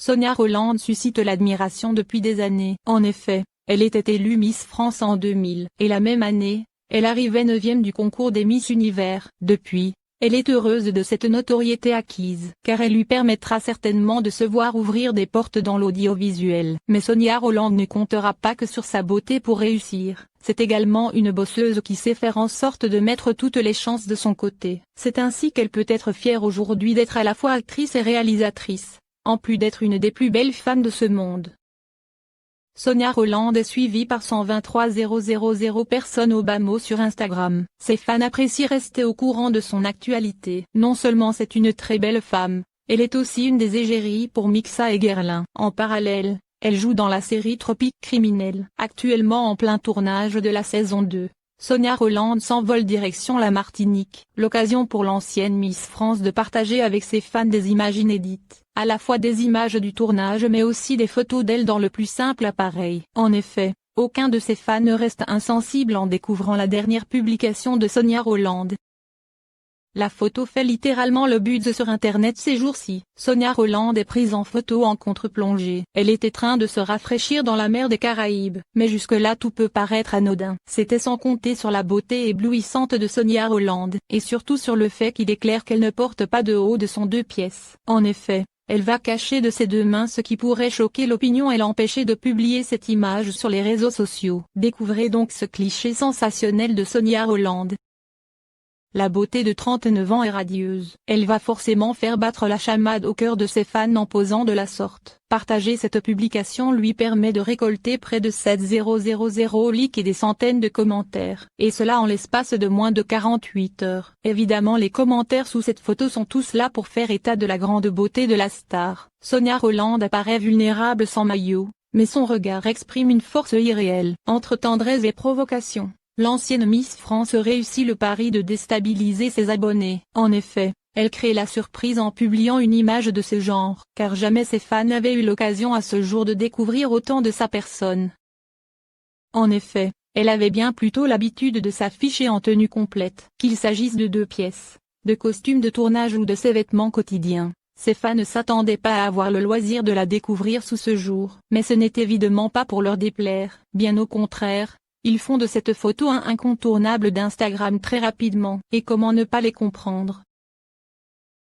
Sonia Rolland suscite l'admiration depuis des années. En effet, elle était élue Miss France en 2000, et la même année, elle arrivait 9e du concours des Miss Univers. Depuis, elle est heureuse de cette notoriété acquise, car elle lui permettra certainement de se voir ouvrir des portes dans l'audiovisuel. Mais Sonia Rolland ne comptera pas que sur sa beauté pour réussir. C'est également une bosseuse qui sait faire en sorte de mettre toutes les chances de son côté. C'est ainsi qu'elle peut être fière aujourd'hui d'être à la fois actrice et réalisatrice, en plus d'être une des plus belles femmes de ce monde. Sonia Rolland est suivie par 123 000 personnes au bas mot sur Instagram. Ses fans apprécient rester au courant de son actualité. Non seulement c'est une très belle femme, elle est aussi une des égéries pour Mixa et Guerlain. En parallèle, elle joue dans la série Tropique Criminel. Actuellement en plein tournage de la saison 2, Sonia Rolland s'envole direction la Martinique. L'occasion pour l'ancienne Miss France de partager avec ses fans des images inédites. À la fois des images du tournage mais aussi des photos d'elle dans le plus simple appareil. En effet, aucun de ses fans ne reste insensible en découvrant la dernière publication de Sonia Rolland. La photo fait littéralement le buzz sur internet ces jours-ci. Sonia Rolland est prise en photo en contre-plongée. Elle est en train de se rafraîchir dans la mer des Caraïbes. Mais jusque-là tout peut paraître anodin. C'était sans compter sur la beauté éblouissante de Sonia Rolland, et surtout sur le fait qu'il est clair qu'elle ne porte pas de haut de son 2 pièces. En effet, elle va cacher de ses 2 mains ce qui pourrait choquer l'opinion et l'empêcher de publier cette image sur les réseaux sociaux. Découvrez donc ce cliché sensationnel de Sonia Rolland. La beauté de 39 ans est radieuse. Elle va forcément faire battre la chamade au cœur de ses fans en posant de la sorte. Partager cette publication lui permet de récolter près de 7000 likes et des centaines de commentaires. Et cela en l'espace de moins de 48 heures. Évidemment les commentaires sous cette photo sont tous là pour faire état de la grande beauté de la star. Sonia Rolland apparaît vulnérable sans maillot, mais son regard exprime une force irréelle. Entre tendresse et provocation, l'ancienne Miss France réussit le pari de déstabiliser ses abonnés. En effet, elle crée la surprise en publiant une image de ce genre, car jamais ses fans n'avaient eu l'occasion à ce jour de découvrir autant de sa personne. En effet, elle avait bien plutôt l'habitude de s'afficher en tenue complète. Qu'il s'agisse de 2 pièces, de costumes de tournage ou de ses vêtements quotidiens, ses fans ne s'attendaient pas à avoir le loisir de la découvrir sous ce jour. Mais ce n'est évidemment pas pour leur déplaire, bien au contraire. Ils font de cette photo un incontournable d'Instagram très rapidement. Et comment ne pas les comprendre?